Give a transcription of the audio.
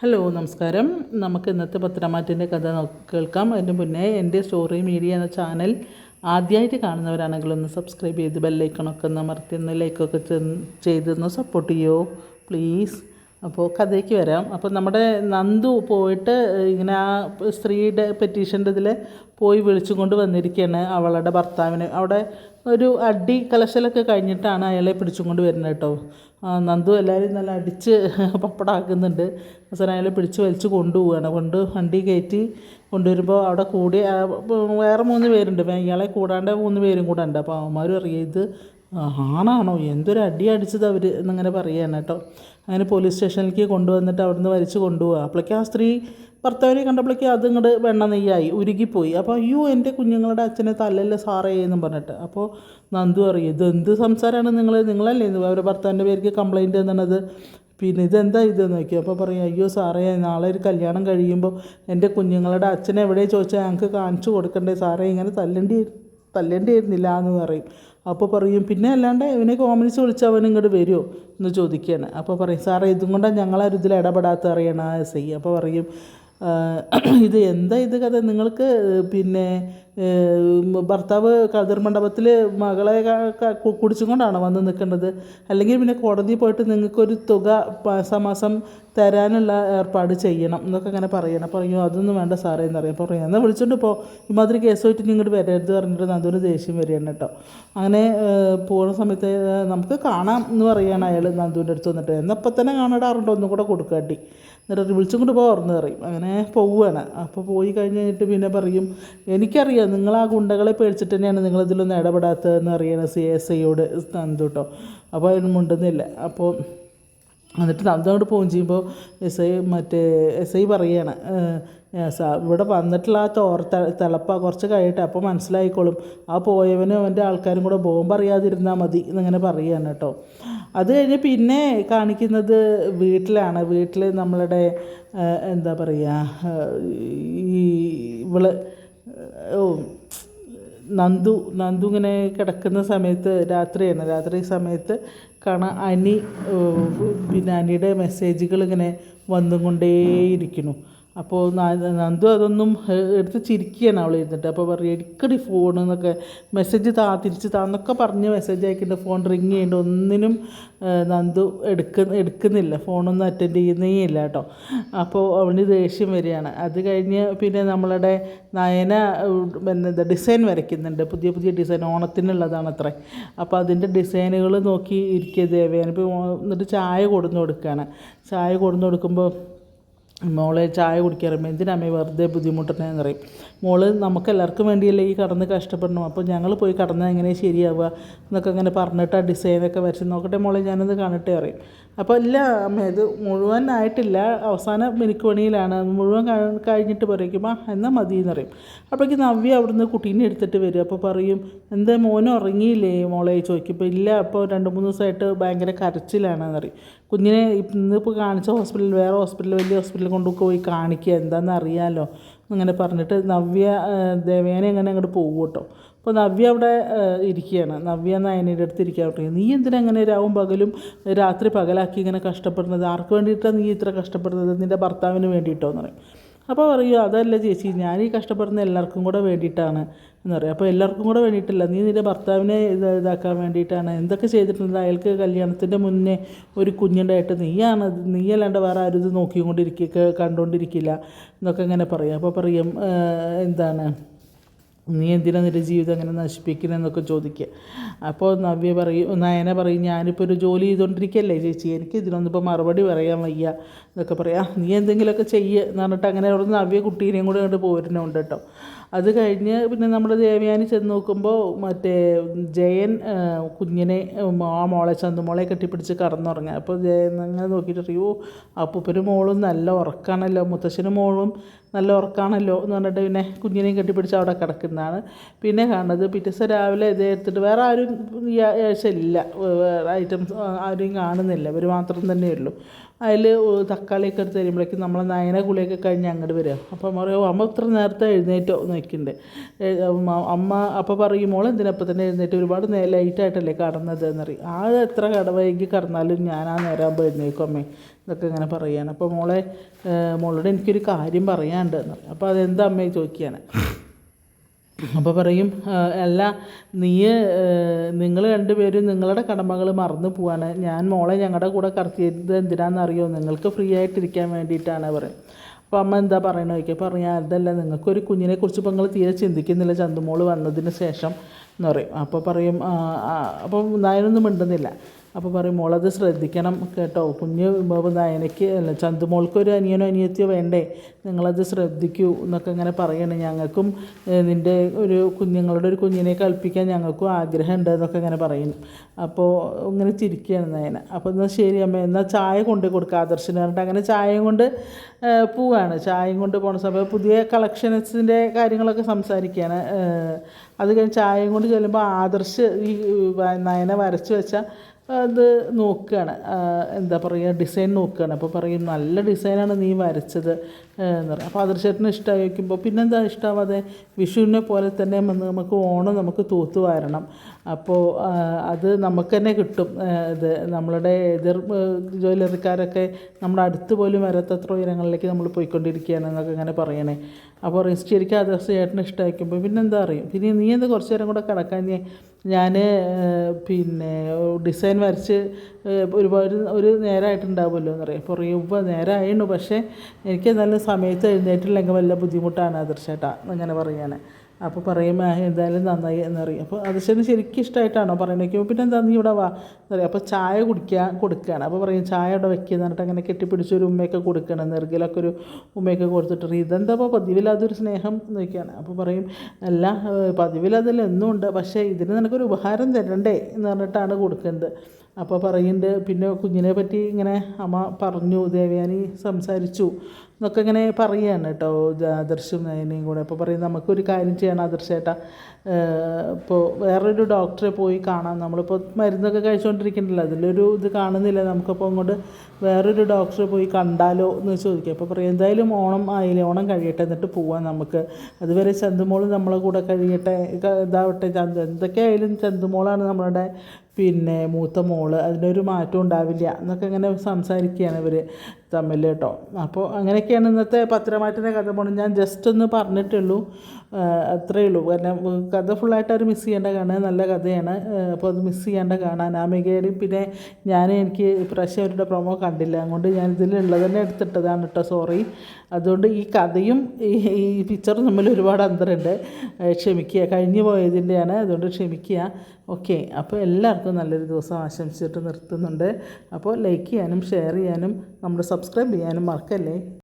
Hello നമസ്കാരം. നമുക്ക് ഇന്നത്തെ പത്രമാറ്റിൻ്റെ കഥ കേൾക്കാം. അതിന് മുന്നേ എൻ്റെ സ്റ്റോറി മീഡിയ എന്ന ചാനൽ ആദ്യമായിട്ട് കാണുന്നവരാണെങ്കിൽ ഒന്ന് സബ്സ്ക്രൈബ് ചെയ്ത് ബെല്ലൈക്കണൊക്കെ ഒന്ന് അമർത്തി ഒന്ന് ലൈക്കൊക്കെ ചെയ്തൊന്ന് സപ്പോർട്ട് ചെയ്യുമോ പ്ലീസ്. അപ്പോൾ കഥയ്ക്ക് വരാം. അപ്പോൾ നമ്മുടെ നന്ദു പോയിട്ട് ഇങ്ങനെ ആ സ്ത്രീയുടെ പെറ്റീഷൻ്റെ ഇതിൽ പോയി വിളിച്ചും കൊണ്ട് വന്നിരിക്കുകയാണ് അവളുടെ ഭർത്താവിന്. അവിടെ ഒരു അടി കലശലൊക്കെ കഴിഞ്ഞിട്ടാണ് അയാളെ പിടിച്ചും കൊണ്ട് വരുന്നത് കേട്ടോ. നന്ദു എല്ലാവരും നല്ല അടിച്ച് പപ്പടാക്കുന്നുണ്ട്. അവസാനം അയാളെ പിടിച്ച് വലിച്ച് കൊണ്ടുപോവുകയാണ്. വണ്ടി കയറ്റി കൊണ്ടുവരുമ്പോൾ അവിടെ കൂടി വേറെ 3 പേരുണ്ട്. ഇയാളെ കൂടാണ്ട് 3 പേരും കൂടെ ഉണ്ട്. അപ്പോൾ അവന്മാരും അറിയാം ഇത് ആണാണോ എന്തൊരു അടി അടിച്ചത് അവർ എന്നിങ്ങനെ പറയുകയാണ് കേട്ടോ. അങ്ങനെ പോലീസ് സ്റ്റേഷനിലേക്ക് കൊണ്ടുവന്നിട്ട് അവിടുന്ന് വലിച്ച് കൊണ്ടുപോവുക. അപ്പോഴേക്കും ആ സ്ത്രീ ഭർത്താവിനെ കണ്ടപ്പോഴേക്കും അത് ഇങ്ങോട്ട് വെണ്ണ നെയ്യായി ഉരുകിപ്പോയി. അപ്പോൾ അയ്യോ എൻ്റെ കുഞ്ഞുങ്ങളുടെ അച്ഛനെ തല്ലല്ലേ സാറേ എന്നും പറഞ്ഞിട്ട്. അപ്പോൾ നന്ദു അറിയും ഇതെന്ത് സംസാരമാണ് നിങ്ങളല്ലേ അവരുടെ ഭർത്താവിൻ്റെ പേർക്ക് കംപ്ലയിൻറ്റ് തന്നത്, പിന്നെ ഇതെന്താ ഇതെന്ന് നോക്കി. അപ്പോൾ പറയും അയ്യോ സാറേ നാളെ ഒരു കല്യാണം കഴിയുമ്പോൾ എൻ്റെ കുഞ്ഞുങ്ങളുടെ അച്ഛനെ എവിടെ ചോദിച്ചാൽ ഞങ്ങൾക്ക് കാണിച്ചു കൊടുക്കണ്ടേ സാറേ, ഇങ്ങനെ തല്ലേണ്ടിയിരുന്നില്ല എന്ന് പറയും. അപ്പോൾ പറയും പിന്നെ അല്ലാണ്ട് ഇവനെ കോമൻസ് വിളിച്ച് അവൻ ഇങ്ങോട്ട് വരുമോ എന്ന് ചോദിക്കുകയാണ്. അപ്പോൾ പറയും സാറേ ഇതും കൊണ്ടാണ് ഞങ്ങളാരും ഇതിൽ ഇടപെടാത്ത അറിയണം ആ എസ് ഐ. അപ്പോൾ പറയും ഇത് എന്താ ഇത് കഥ, നിങ്ങൾക്ക് പിന്നെ ഭർത്താവ് കതിർ മണ്ഡപത്തിൽ മകളെ കുടിച്ചും കൊണ്ടാണോ വന്ന് നിൽക്കേണ്ടത്, അല്ലെങ്കിൽ പിന്നെ കോടതിയിൽ പോയിട്ട് നിങ്ങൾക്കൊരു തുക മാസം തരാനുള്ള ഏർപ്പാട് ചെയ്യണം എന്നൊക്കെ അങ്ങനെ പറയും. അതൊന്നും വേണ്ട സാറേ എന്നറിയാം. പറയാം എന്നാൽ വിളിച്ചോണ്ട് ഇപ്പോൾ ഇമാതിരി കേസ് പോയിട്ട് ഇങ്ങോട്ട് വരരുത് പറഞ്ഞിട്ട് നന്ദുവിന് ദേഷ്യം വരികയാണ് കേട്ടോ. അങ്ങനെ പോകുന്ന സമയത്ത് നമുക്ക് കാണാം എന്ന് പറയുകയാണ് അയാൾ നന്ദുവിൻ്റെ അടുത്ത് വന്നിട്ട്. എന്നപ്പം തന്നെ കാണാടാറുണ്ടോ ഒന്നും കൂടെ കൊടുക്കാട്ടി എന്നിട്ട് വിളിച്ചും കൊണ്ട് പോർന്ന് പറയും. അങ്ങനെ പോവുകയാണ്. അപ്പോൾ പോയി കഴിഞ്ഞിട്ട് പിന്നെ പറയും എനിക്കറിയാം നിങ്ങൾ ആ ഗുണ്ടകളെ പേടിച്ചിട്ട് തന്നെയാണ് നിങ്ങളിതിലൊന്നും ഇടപെടാത്തതെന്ന് അറിയണം എസ് ഐയോട് നന്ദു കേട്ടോ. അപ്പോൾ അതിന് മുണ്ടുന്നില്ല. അപ്പോൾ എന്നിട്ട് നന്ദു അങ്ങോട്ട് പോകും ചെയ്യുമ്പോൾ എസ് ഐ പറയുകയാണ് ഇവിടെ വന്നിട്ടുള്ള ആ തിളപ്പ കുറച്ച് കഴിയട്ടെ അപ്പോൾ മനസ്സിലായിക്കോളും, ആ പോയവനും അവൻ്റെ ആൾക്കാരും കൂടെ ബോംബറിയാതിരുന്നാൽ മതി എന്നിങ്ങനെ പറയുകയാണ് കേട്ടോ. അത് കഴിഞ്ഞ് പിന്നെ കാണിക്കുന്നത് വീട്ടിൽ നമ്മളുടെ എന്താ പറയുക ഈ നന്ദു ഇങ്ങനെ കിടക്കുന്ന സമയത്ത് രാത്രി സമയത്ത് കാണാൻ പിന്നെ അനിയുടെ മെസ്സേജുകൾ ഇങ്ങനെ വന്നും കൊണ്ടേയിരിക്കുന്നു. അപ്പോൾ നന്ദു അതൊന്നും എടുത്ത് ചിരിക്കുകയാണ് അവൾ ഇരുന്നിട്ട്. അപ്പോൾ പറയും എടുക്കടി ഫോൺ എന്നൊക്കെ മെസ്സേജ് തിരിച്ച് എന്നൊക്കെ പറഞ്ഞ് മെസ്സേജ് അയക്കുന്നുണ്ട്. ഫോൺ റിങ് ചെയ്യേണ്ട ഒന്നിനും നന്ദു എടുക്കുന്നില്ല, ഫോണൊന്നും അറ്റൻഡ് ചെയ്യുന്നേ ഇല്ല കേട്ടോ. അപ്പോൾ അവന് ദേഷ്യം വരികയാണ്. അത് കഴിഞ്ഞ് പിന്നെ നമ്മളുടെ നയന ഡിസൈൻ വരയ്ക്കുന്നുണ്ട്, പുതിയ ഡിസൈൻ ഓണത്തിനുള്ളതാണ് അത്രേ. അപ്പോൾ അതിൻ്റെ ഡിസൈനുകൾ നോക്കി ഇരിക്കുക ദേവയാനിപ്പോൾ. എന്നിട്ട് ചായ കൊടുക്കുമ്പോൾ മോളെ ചായ കുടിക്കാറുമ്പോൾ എന്തിനാമേ വെറുതെ ബുദ്ധിമുട്ടണേന്ന് പറയും. മോള് നമുക്കെല്ലാവർക്കും വേണ്ടിയല്ലേ ഈ കടന്ന് കഷ്ടപ്പെടണം, അപ്പോൾ ഞങ്ങൾ പോയി കടന്നാൽ എങ്ങനെ ശരിയാവുക എന്നൊക്കെ അങ്ങനെ പറഞ്ഞിട്ട് ആ ഡിസൈനൊക്കെ വരച്ച് നോക്കട്ടെ മോളെ ഞാനത് കാണട്ടെ പറയും. അപ്പോൾ ഇല്ല അമ്മ ഇത് മുഴുവനായിട്ടില്ല, അവസാന മിനുക്കുപണിയിലാണ്, മുഴുവൻ കഴിഞ്ഞിട്ട് പറയും എന്നാൽ മതി എന്ന് പറയും. അപ്പോഴേക്ക് നവ്യ അവിടുന്ന് കുട്ടീനെ എടുത്തിട്ട് വരും. അപ്പോൾ പറയും എന്താ മോനെ ഉറങ്ങിയില്ലേ മോളെ ചോദിക്കുമ്പോൾ ഇല്ല, അപ്പോൾ 2-3 ദിവസമായിട്ട് ഭയങ്കര കരച്ചിലാണെന്ന് പറയും. കുഞ്ഞിനെ ഇന്നിപ്പോൾ കാണിച്ച വേറെ വലിയ ഹോസ്പിറ്റലിൽ കൊണ്ടുപോയി കാണിക്കുക എന്താണെന്ന് അറിയാമല്ലോ അങ്ങനെ പറഞ്ഞിട്ട് നവ്യ ദേവയാനി അങ്ങനെ അങ്ങോട്ട് പോകും കേട്ടോ. അപ്പോൾ നവ്യ അവിടെ ഇരിക്കുകയാണ്. നവ്യ നയനയുടെ അടുത്ത് ഇരിക്കാൻ പറ്റും. നീ എന്തിനാ അങ്ങനെ രാവും പകലും രാത്രി പകലാക്കി ഇങ്ങനെ കഷ്ടപ്പെടുന്നത്, ആർക്ക് വേണ്ടിയിട്ടാണ് നീ ഇത്ര കഷ്ടപ്പെടുന്നത്, നിൻ്റെ ഭർത്താവിന് വേണ്ടിയിട്ടോ എന്ന് പറയും. അപ്പോൾ പറയൂ അതല്ല ചേച്ചി ഞാൻ ഈ കഷ്ടപ്പെടുന്ന എല്ലാവർക്കും കൂടെ വേണ്ടിയിട്ടാണ് എന്ന് പറയും. അപ്പോൾ എല്ലാവർക്കും കൂടെ വേണ്ടിയിട്ടില്ല, നീ നിൻ്റെ ഭർത്താവിനെ ഇതാക്കാൻ വേണ്ടിയിട്ടാണ്. എന്തൊക്കെ ചെയ്തിട്ടുണ്ട്, അയാൾക്ക് കല്യാണത്തിൻ്റെ മുന്നേ ഒരു കുഞ്ഞുണ്ടായിട്ട് നീയല്ലാണ്ട് വേറെ ആരും ഇത് കണ്ടുകൊണ്ടിരിക്കില്ല എന്നൊക്കെ ഇങ്ങനെ പറയും. അപ്പോൾ പറയും എന്താണ് നീ എന്തിനാണ് നിൻ്റെ ജീവിതം അങ്ങനെ നശിപ്പിക്കുന്നതെന്നൊക്കെ ചോദിക്കുക. അപ്പോൾ നയന പറയും ഞാനിപ്പോൾ ഒരു ജോലി ചെയ്തുകൊണ്ടിരിക്കുകയല്ലേ ചേച്ചി, എനിക്ക് ഇതിനൊന്നും ഇപ്പോൾ മറുപടി പറയാൻ വയ്യ എന്നൊക്കെ പറയാം. നീ എന്തെങ്കിലുമൊക്കെ എന്ന് പറഞ്ഞിട്ട് അങ്ങനെ അവിടെ നവ്യ കുട്ടീനെയും കൂടെ അങ്ങോട്ട് പോരുന്നുണ്ട് കേട്ടോ. അത് കഴിഞ്ഞ് പിന്നെ നമ്മുടെ ദേവയാനി ചെന്ന് നോക്കുമ്പോൾ ജയൻ കുഞ്ഞിനെ മോളെ ചന്തുമോളെ കെട്ടിപ്പിടിച്ച് കടന്നുറങ്ങുക. അപ്പോൾ ജയൻ അങ്ങനെ നോക്കിയിട്ട് അറിയോ അപ്പൂപ്പനും മോളും നല്ല ഉറക്കാണല്ലോ, മുത്തശ്ശനും മോളും നല്ല ഉറക്കാണല്ലോ എന്ന് പറഞ്ഞിട്ട് പിന്നെ കുഞ്ഞിനെയും കെട്ടിപ്പിടിച്ച് അവിടെ കിടക്കുന്നതാണ് പിന്നെ കാണുന്നത്. പിറ്റേ ദിവസം രാവിലെ ഇതേ എടുത്തിട്ട് വേറെ ആരും ഇല്ല, ഐറ്റംസ് ആരും കാണുന്നില്ല, ഇവർ മാത്രം തന്നെയുള്ളൂ. അതിൽ തക്കാളിയൊക്കെ എടുത്ത് തരുമ്പോഴേക്കും നമ്മളെ നയന കുളിയൊക്കെ കഴിഞ്ഞ് അങ്ങോട്ട് വരിക. അപ്പോൾ അമ്മ പറയും അമ്മ ഇത്ര നേരത്തെ എഴുന്നേറ്റോ നോക്കിണ്ട്. അമ്മ അപ്പോൾ പറയും മോൾ എന്തിനപ്പം തന്നെ എഴുന്നേറ്റ്, ഒരുപാട് ലൈറ്റായിട്ടല്ലേ കടന്നത് എന്നറിയും. എത്ര വൈകി കടന്നാലും ഞാൻ ആ നേരമാകുമ്പോൾ എഴുന്നേക്കും അമ്മേ എന്നൊക്കെ ഇങ്ങനെ പറയുകയാണ്. അപ്പോൾ മോളോട് എനിക്കൊരു കാര്യം പറയാനുണ്ട് എന്ന് പറയും. അപ്പോൾ അതെന്താ അമ്മയെ ചോദിക്കുകയാണ്. അപ്പോൾ പറയും അല്ല നിങ്ങൾ രണ്ടുപേരും നിങ്ങളുടെ കടമകൾ മറന്നു പോവാണ്. ഞാൻ മോളെ ഞങ്ങളുടെ കൂടെ കടത്തിയത് എന്തിനാണെന്നറിയോ, നിങ്ങൾക്ക് ഫ്രീ ആയിട്ടിരിക്കാൻ വേണ്ടിയിട്ടാണ് പറയും. അപ്പോൾ അമ്മ എന്താ പറയണത് ചോദിക്കുക. പറയാം അതല്ല, നിങ്ങൾക്കൊരു കുഞ്ഞിനെക്കുറിച്ച് ഇപ്പോൾ നിങ്ങൾ തീരെ ചിന്തിക്കുന്നില്ല ചന്തുമോൾ വന്നതിന് ശേഷം എന്ന് പറയും. അപ്പോൾ പറയും അപ്പം നയനൊന്നും മിണ്ടുന്നില്ല. അപ്പോൾ പറയും മോളത് ശ്രദ്ധിക്കണം കേട്ടോ, കുഞ്ഞ് നയനയ്ക്ക് അല്ല ചന്തുമോൾക്കൊരു അനിയനോ അനിയത്തിയോ വേണ്ടേ, നിങ്ങളത് ശ്രദ്ധിക്കൂ എന്നൊക്കെ ഇങ്ങനെ പറയണം. ഞങ്ങൾക്കും നിൻ്റെ നിങ്ങളുടെ ഒരു കുഞ്ഞിനെ കൽപ്പിക്കാൻ ഞങ്ങൾക്കും ആഗ്രഹമുണ്ട് എന്നൊക്കെ ഇങ്ങനെ പറയുന്നു. അപ്പോൾ ഇങ്ങനെ ചിരിക്കുകയാണ് നയന. അപ്പോൾ എന്നാൽ ശരി അമ്മ, എന്നാൽ ചായ കൊണ്ട് കൊടുക്കുക ആദർശിന് പറഞ്ഞിട്ട് അങ്ങനെ ചായയും കൊണ്ട് പോവുകയാണ്. ചായയും കൊണ്ട് പോണ സമയം പുതിയ കളക്ഷൻസിൻ്റെ കാര്യങ്ങളൊക്കെ സംസാരിക്കുകയാണ്. അത് കഴിഞ്ഞ് ചായയും കൊണ്ട് ചെല്ലുമ്പോൾ ആദർശ് ഈ നയന വരച്ച് വെച്ച അത് നോക്കുകയാണ്, എന്താ പറയുക ഡിസൈൻ നോക്കുകയാണ്. അപ്പോൾ പറയും നല്ല ഡിസൈനാണ് നീ വരച്ചത് എന്ന് പറയും. അപ്പോൾ ആദർശേട്ടന് ഇഷ്ടമായി വയ്ക്കുമ്പോൾ പിന്നെന്താ ഇഷ്ടമാവാതെ, വിഷുവിനെ പോലെ തന്നെ നമുക്ക് ഓണം നമുക്ക് തൂത്ത് വാരണം. അപ്പോൾ അത് നമുക്ക് തന്നെ കിട്ടും. ഇത് നമ്മളുടെ എതിർ ജ്വല്ലറിക്കാരൊക്കെ നമ്മുടെ അടുത്ത് പോലും വരാത്തത്ര ഉയരങ്ങളിലേക്ക് നമ്മൾ പോയിക്കൊണ്ടിരിക്കുകയാണ് എന്നൊക്കെ ഇങ്ങനെ പറയണേ. അപ്പോൾ ശരിക്കും ആദർശ ചേട്ടന് ഇഷ്ടമായിരിക്കുമ്പോൾ പിന്നെന്താ അറിയും, പിന്നെ നീ എന്താ കുറച്ച് നേരം കൂടെ കിടക്കാൻ, ഞാൻ പിന്നെ ഡിസൈൻ വരച്ച് ഒരു നേരമായിട്ടുണ്ടാവുമല്ലോ എന്ന് പറയും. പറയും ഇപ്പോൾ നേരമായിരുന്നു, പക്ഷേ എനിക്ക് നല്ല സമയത്ത് എഴുന്നേറ്റില്ലെങ്കിൽ വല്ല ബുദ്ധിമുട്ടാണ് ആദർശേട്ടാ അങ്ങനെ പറയാണ്. അപ്പോൾ പറയും എന്തായാലും നന്നായി എന്നറിയും. അപ്പോൾ ആദർശന് ശരിക്കും ഇഷ്ടമായിട്ടാണോ പറയണേക്കും. പിന്നെ എന്താ നീ ഇവിടെ വാ എന്നറിയാം. അപ്പോൾ ചായ കൊടുക്കുകയാണ്. അപ്പോൾ പറയും ചായ ഇവിടെ വെക്കുകയെന്ന് പറഞ്ഞിട്ട് അങ്ങനെ കെട്ടിപ്പിടിച്ചൊരു ഉമ്മയൊക്കെ കൊടുക്കണം, നെറുകിലൊക്കെ ഒരു ഉമ്മയൊക്കെ കൊടുത്തിട്ട് ഇതെന്താ അപ്പോൾ പതിവില്ലാതൊരു സ്നേഹം എന്നൊക്കെയാണ്. അപ്പോൾ പറയും അല്ല പതിവില്ലാതെല്ലാം എന്നും ഉണ്ട്, പക്ഷേ ഇതിന് നിനക്കൊരു ഉപഹാരം തരണ്ടേ എന്ന് പറഞ്ഞിട്ടാണ് കൊടുക്കുന്നത്. അപ്പോൾ പറയുന്നുണ്ട് പിന്നെ കുഞ്ഞിനെ പറ്റി ഇങ്ങനെ അമ്മ പറഞ്ഞു, ദേവയാനി സംസാരിച്ചു എന്നൊക്കെ ഇങ്ങനെ പറയുകയാണ് കേട്ടോ ആദർശും നയനയും കൂടെ. അപ്പോൾ പറയും നമുക്കൊരു കാര്യം ചെയ്യണം ആദർശേട്ടാ, ഇപ്പോൾ വേറൊരു ഡോക്ടറെ പോയി കാണാം. നമ്മളിപ്പോൾ മരുന്നൊക്കെ കഴിച്ചുകൊണ്ടിരിക്കണ്ടല്ലോ, അതിലൊരു ഇത് കാണുന്നില്ല, നമുക്കപ്പോൾ അങ്ങോട്ട് വേറൊരു ഡോക്ടറെ പോയി കണ്ടാലോ എന്ന് ചോദിക്കുക. അപ്പോൾ പറയും എന്തായാലും ഓണം ആയില്ലേ, ഓണം കഴിയട്ടെ എന്നിട്ട് പോവാം നമുക്ക്, അതുവരെ ചന്തുമോൾ നമ്മളെ കൂടെ കഴിയട്ടെ, ഇതാവട്ടെ. എന്തൊക്കെയായാലും ചന്തുമോളാണ് നമ്മളുടെ പിന്നെ മൂത്ത മോള്, അതിനൊരു മാറ്റം ഉണ്ടാവില്ല എന്നൊക്കെ ഇങ്ങനെ സംസാരിക്കുകയാണ് ഇവർ തമ്മിൽ കേട്ടോ. അപ്പോൾ അങ്ങനെയൊക്കെയാണ് ഇന്നത്തെ പത്രമാറ്റിൻ്റെ കഥ പോകണം. ഞാൻ ജസ്റ്റ് ഒന്ന് പറഞ്ഞിട്ടുള്ളൂ, അത്രയേ ഉള്ളൂ. കാരണം കഥ ഫുള്ളായിട്ട് അവർ മിസ് ചെയ്യേണ്ട കാണാൻ നല്ല കഥയാണ്. അപ്പോൾ അത് മിസ് ചെയ്യേണ്ട കാണാൻ ആമികയിലും പിന്നെ എനിക്ക് ഇപ്രാവശ്യം അവരുടെ പ്രൊമോ കണ്ടില്ല, അതുകൊണ്ട് ഞാൻ ഇതിലുള്ളത് തന്നെ എടുത്തിട്ടതാണ് കേട്ടോ, സോറി. അതുകൊണ്ട് ഈ കഥയും ഈ പിക്ചറും തമ്മിൽ ഒരുപാട് അന്തരമുണ്ട്, ക്ഷമിക്കുക, കഴിഞ്ഞു പോയതിൻ്റെയാണ്, അതുകൊണ്ട് ക്ഷമിക്കുക. ഓക്കെ, അപ്പോൾ എല്ലാവർക്കും നല്ലൊരു ദിവസം ആശംസിച്ചിട്ട് നിർത്തുന്നുണ്ട്. അപ്പോൾ ലൈക്ക് ചെയ്യാനും ഷെയർ ചെയ്യാനും നമ്മുടെ സബ്സ്ക്രൈബ് ചെയ്യാനും മറക്കല്ലേ.